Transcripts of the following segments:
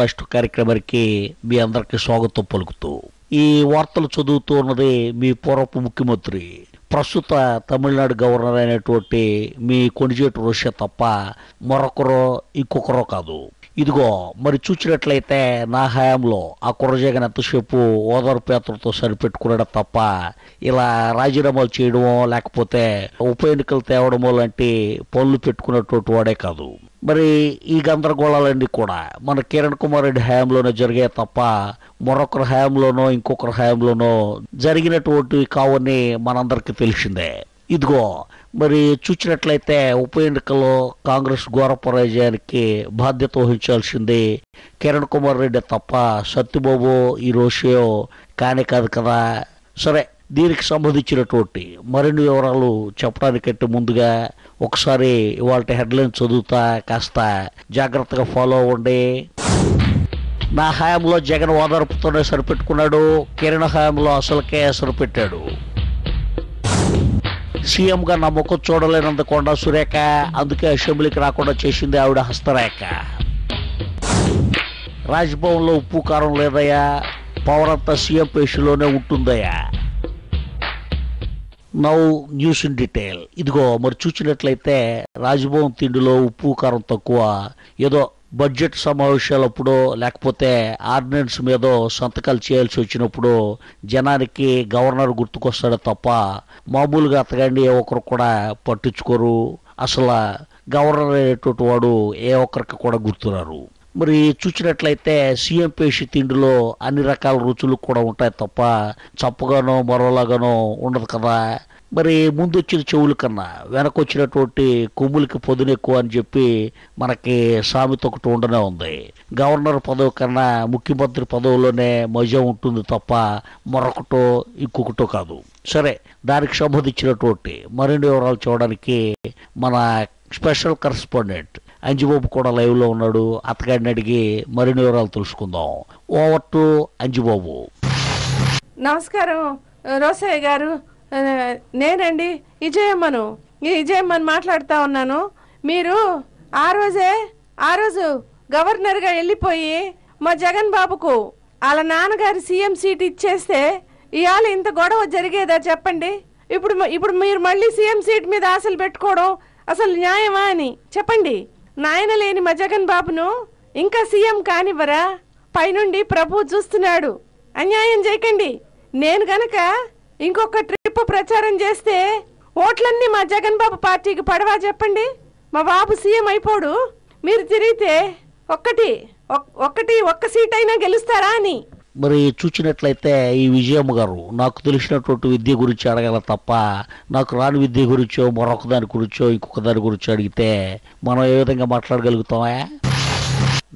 రాష్ట్ర కార్యక్రమానికి మీ అందరికీ స్వాగతం పలుకుతూ ఈ వార్తలు చదువుతూ ఉన్నది మీ పూర్వపు ముఖ్యమంత్రి, ప్రస్తుత తమిళనాడు గవర్నర్ అయినటువంటి మీ కొణిజేటి రోషే తప్ప మరొకరో ఇంకొకరో కాదు. ఇదిగో మరి చూసినట్లయితే నా హయాంలో ఆ కుర్రజగన్ ఎంతసేపు ఓదార్పేతలతో సరిపెట్టుకున్నాడు తప్ప ఇలా రాజీనామాలు చేయడమో లేకపోతే ఉప ఎన్నికలు తేవడమో లాంటి పనులు పెట్టుకున్నటువంటి వాడే కాదు. మరి ఈ గందరగోళాలన్నీ కూడా మన కిరణ్ కుమార్ రెడ్డి హయాంలోనే జరిగాయి తప్ప మరొకరి హయాంలోనో ఇంకొకరి హయాంలోనో జరిగినటువంటివి కావని మనందరికీ తెలిసిందే. ఇదిగో మరి చూసినట్లయితే ఉప ఎన్నికల్లో కాంగ్రెస్ ఘోర పరాజయానికి బాధ్యత వహించాల్సింది కిరణ్ కుమార్ రెడ్డి తప్ప సత్యబాబు ఈ రోషియో కానే కాదు కదా. సరే, దీనికి సంబంధించినటువంటి మరిన్ని వివరాలు చెప్పడానికంటే ముందుగా ఒకసారి ఇవాళ హెడ్లైన్ చదువుతా, కాస్త జాగ్రత్తగా ఫాలో అవ్వండి. నా హయాంలో జగన్ ఓదార్పుతోనే సరిపెట్టుకున్నాడు, కిరణ్ హయాంలో అసలుకే సరిపెట్టాడు. సీఎంగా నా ముఖం చూడలేనంత కొండా సురేఖ, అందుకే అసెంబ్లీకి రాకుండా చేసింది ఆవిడ హస్తరేఖ. రాజ్భవన్లో ఉప్పు కారం లేదయ్యా, పవర్ అంతా సీఎం పేషిలోనే ఉంటుందయ్యా. Now news in detail. ఇదిగో మరి చూసినట్లయితే రాజ్భవన్ తిండిలో ఉప్పు కారం తక్కువ, ఏదో బడ్జెట్ సమావేశాలప్పుడు లేకపోతే ఆర్డినెన్స్ మీద సంతకాలు చేయాల్సి వచ్చినప్పుడు జనానికి గవర్నర్ గుర్తుకొస్తాడు తప్ప మామూలుగా అతగాండి ఏ ఒక్కరు కూడా పట్టించుకోరు. అసలు గవర్నర్ అనేటువంటి వాడు ఏ ఒక్కరికి కూడా గుర్తురారు. మరి చూసినట్లయితే సీఎం పేషి తిండిలో అన్ని రకాల రుచులు కూడా ఉంటాయి తప్ప చప్పగానో మరోలాగానో ఉండదు కదా. మరి ముందు వచ్చిన చెవుల కన్నా వెనకొచ్చినటువంటి కొమ్ములకి పొదును ఎక్కువ అని చెప్పి మనకి సామెత ఒకటి ఉండనే ఉంది. గవర్నర్ పదవి కన్నా ముఖ్యమంత్రి పదవిలోనే మజా ఉంటుంది తప్ప మరొకటో ఇంకొకటో కాదు. సరే, దానికి సంబంధించినటువంటి మరిన్ని వివరాలు చూడడానికి మన స్పెషల్ కరెస్పాండెంట్ అంజిబాబు కూడా లైవ్ లో ఉన్నాడు. అతగాడిని అడిగి మరిన్ని వివరాలు తెలుసుకుందాం. Over to Anjibabu. నమస్కారం రోసయ్య గారు, నేనండి విజయమ్మను మాట్లాడుతా ఉన్నాను. మీరు ఆ రోజు గవర్నర్గా వెళ్ళిపోయి మా జగన్ బాబుకు వాళ్ళ నాన్నగారి సీఎం సీట్ ఇచ్చేస్తే ఇవాళ ఇంత గొడవ జరిగేదా చెప్పండి? ఇప్పుడు మీరు మళ్ళీ సీఎం సీట్ మీద ఆశలు పెట్టుకోవడం అసలు న్యాయమా అని చెప్పండి. నాయన లేని మా జగన్ బాబును ఇంకా సీఎం కానివ్వరా? పైనుండి ప్రభు చూస్తున్నాడు, అన్యాయం చేయకండి. నేను గనక ఇంకొక ట్రిప్ ప్రచారం చేస్తే ఓట్లన్నీ మా జగన్ బాబు పార్టీకి పడవా చెప్పండి? మా బాబు సీఎం అయిపోడు, మీరు తిరిగితే ఒక్క సీట్ అయినా గెలుస్తారా అని. మరి చూసినట్లయితే ఈ విజయమ్మ గారు నాకు తెలిసినటువంటి విద్య గురించి అడగాల తప్ప నాకు రాని విద్య గురించో మరొక దాని గురించో ఇంకొక దాని గురించో అడిగితే మనం ఏ విధంగా మాట్లాడగలుగుతామా?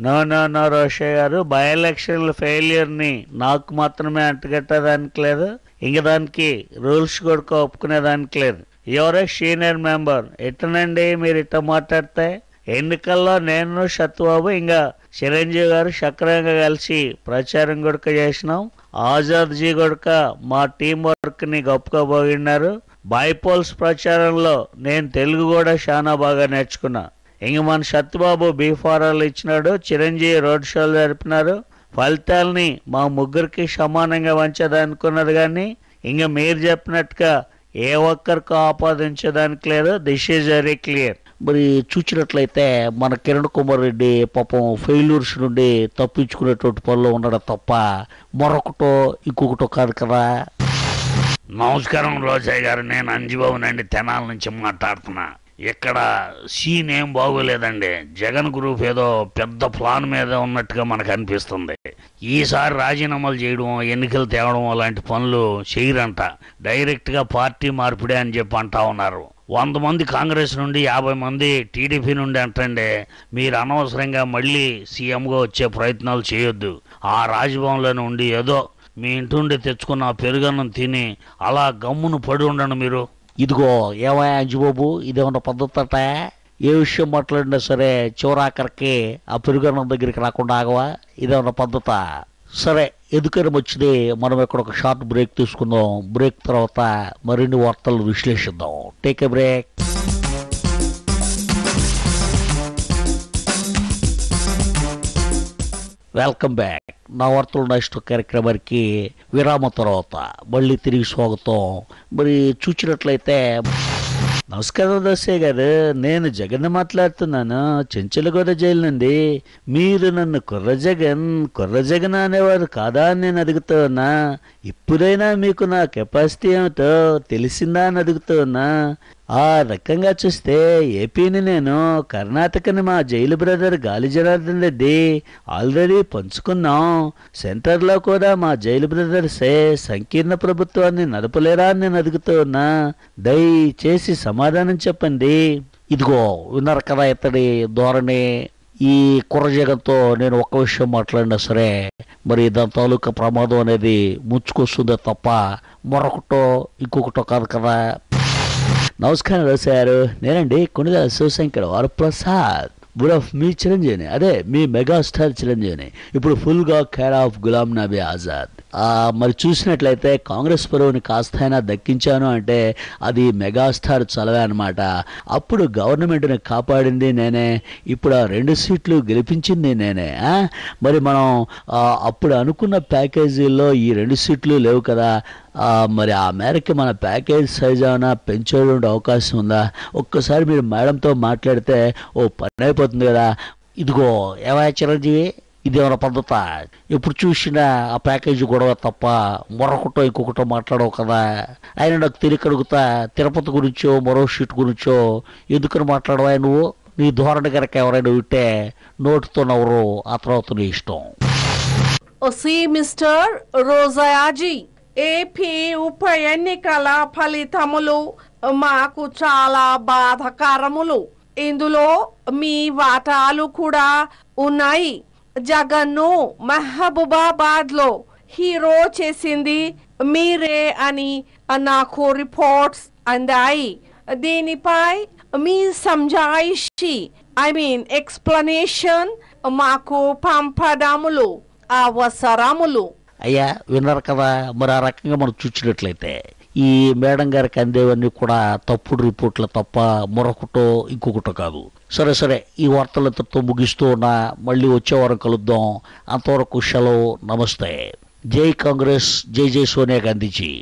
నో రోషే గారు, బై ఎలక్షన్ల ఫెయిలియర్ని నాకు మాత్రమే అంటగట్టడానికి లేదు, ఇంక దానికి రూల్స్ కూడా ఒప్పుకునేదానికి లేదు. ఎవరో సీనియర్ మెంబర్ ఎట్టనండి మీరు ఇట్ట మాట్లాడితే? ఎన్నికల్లో నేను సత్యబాబు ఇంకా చిరంజీవి గారు సక్రమంగా కలిసి ప్రచారం కొడుక చేసినాం. ఆజాద్ జీ కొడుక మా టీం వర్క్ ని గొప్పగా పోగిన్నారు. బైపోల్స్ ప్రచారంలో నేను తెలుగు కూడా చాలా బాగా నేర్చుకున్నా. ఇంక మన సత్యబాబు బీఫారాలు ఇచ్చినాడు, చిరంజీవి రోడ్ షోలు జరిపినారు. ఫలితాలని మా ముగ్గురికి సమానంగా వంచేదనుకున్నది కానీ ఇంక మీరు చెప్పినట్టుగా ఏ ఒక్కరికి ఆపాదించేదానికి లేదు. This is very clear. మరి చూసినట్లయితే మన కిరణ్ కుమార్ రెడ్డి పాపం ఫెయిల్యూర్స్ నుండి తప్పించుకునేటువంటి పనిలో ఉండడం తప్ప మరొకటో ఇంకొకటో కాదు కదా. నమస్కారం రోజయ్య గారు, నేను అంజిబాబునండి, తెనాల నుంచి మాట్లాడుతున్నా. ఇక్కడ సీన్ ఏం బాగోలేదండి. జగన్ గ్రూప్ ఏదో పెద్ద ప్లాన్ మీద ఉన్నట్టుగా మనకు అనిపిస్తుంది. ఈసారి రాజీనామాలు చేయడం, ఎన్నికలు తేవడం అలాంటి పనులు చేయరంట. డైరెక్ట్గా పార్టీ మార్పిడే అని చెప్పి అంటా ఉన్నారు. 100 మంది కాంగ్రెస్ నుండి, 50 మంది టీడీపీ నుండి అంటండి. మీరు అనవసరంగా మళ్ళీ సీఎంగా వచ్చే ప్రయత్నాలు చేయొద్దు. ఆ రాజభవన్లోనే ఉండి ఏదో మీ ఇంటి నుండి తెచ్చుకున్న పెరుగన్నం తిని అలా గమ్మును పడి ఉండండి మీరు. ఇదిగో ఏమయ్యా అంజిబాబు, ఇదేమన్నా పద్ధతి అట? ఏ విషయం మాట్లాడినా సరే చివరాఖరికి ఆ పెరుగన్నం దగ్గరికి రాకుండా ఆగవా? ఇదేమన్నా పద్ధత? సరే, ఎందుకని వచ్చింది మనం ఇక్కడ ఒక షార్ట్ బ్రేక్ తీసుకుందాం. బ్రేక్ తర్వాత మరిన్ని వార్తలు విశ్లేషిద్దాం. Take a break. Welcome back. నా వార్తలు నెక్స్ట్ కార్యక్రమానికి విరామం తర్వాత మళ్ళీ తిరిగి స్వాగతం. మరి చూసినట్లయితే నమస్కారం దోసయ్య గారు, నేను జగన్ మాట్లాడుతున్నాను, చెంచలగూడ జైలు నుండి. మీరు నన్ను కుర్ర జగన్ అనేవారు కాదా అని నేను అడుగుతున్నా. ఇప్పుడైనా మీకు నా కెపాసిటీ ఏమిటో తెలిసిందా అని అడుగుతున్నా. ఆ రకంగా చూస్తే ఏపీని నేను కర్ణాటకని మా జైలు బ్రదర్ గాలి జనార్దన్ రెడ్డి ఆల్రెడీ పంచుకున్నాం. సెంటర్లో కూడా మా జైలు బ్రదర్సే సంకీర్ణ ప్రభుత్వాన్ని నడపలేరా అని నేను అడుగుతున్నా. దయచేసి సమాధానం చెప్పండి. ఇదిగో విన్నారు కదా ఇతడి ధోరణి. ఈ కుర్ర జగన్తో నేను ఒక్క విషయం మాట్లాడినా సరే మరి దాని తాలూకా ప్రమాదం అనేది ముంచుకొస్తుందే తప్ప మరొకటో ఇంకొకటో కాదు కదా. నమస్కారం రాశారు, నేనండి కొనుగోలు శివశంకర్ వరప్రసాద్. మీ చిరంజీవిని, అదే మీ మెగాస్టార్ చిరంజీవిని, ఇప్పుడు ఫుల్గా కేర్ ఆఫ్ గులాం నబీ ఆజాద్. మరి చూసినట్లయితే కాంగ్రెస్ పరువుని కాస్తైనా దక్కించాను అంటే అది మెగాస్టార్ చలవే అనమాట. అప్పుడు గవర్నమెంట్ని కాపాడింది నేనే, ఇప్పుడు ఆ 2 సీట్లు గెలిపించింది నేనే. మరి మనం అప్పుడు అనుకున్న ప్యాకేజీల్లో ఈ 2 సీట్లు లేవు కదా. మరి ఆ మేరకి మన ప్యాకేజ్ సైజ్ ఏమైనా పెంచేటువంటి అవకాశం ఉందా? ఒక్కసారి మీరు మేడంతో మాట్లాడితే ఓ పని అయిపోతుంది కదా. ఇదిగో ఏవా చిరంజీవి, ఇదేమైనా పద్ధత? ఎప్పుడు చూసినా ఆ ప్యాకేజీ గొడవ తప్ప మరొకటో ఇంకొకటో మాట్లాడవు కదా. ఆయన నాకు తిరిగి అడుగుతా, తిరుపతి గురించో మరో షీట్ గురించో ఎందుకని మాట్లాడవా నువ్వు? నీ ధోరణి కనుక ఎవరైనా వింటే నోటితో నవ్వరు, ఆ తర్వాత నీ ఇష్టం. మిస్టర్ రోజాయాజీ, ఏపీ ఉప ఎన్నికల ఫలితములు మాకు చాలా బాధాకరములు. ఇందులో మీ వాటాలు కూడా ఉన్నాయి. జగన్ను మహబూబాబాద్ లో హీరో చేసింది మీరే అని నాకు రిపోర్ట్స్ అందాయి. దీనిపై మీ సంజాయిషి ఎక్స్ప్లెనేషన్ మాకు పంపడములు అవసరములు. అయ్యా విన్నారు కదా. మరి ఆ రకంగా మనం చూసినట్లయితే ఈ మేడం గారికి అందేవన్నీ కూడా తప్పుడు రిపోర్ట్ల తప్ప మరొకటో ఇంకొకటో కాదు. సరే ఈ వార్తలతో ముగిస్తూ ఉన్నా, మళ్ళీ వచ్చే వారం కలుద్దాం. అంతవరకు సెలవు, నమస్తే. జై కాంగ్రెస్, జై జై సోనియా గాంధీజీ.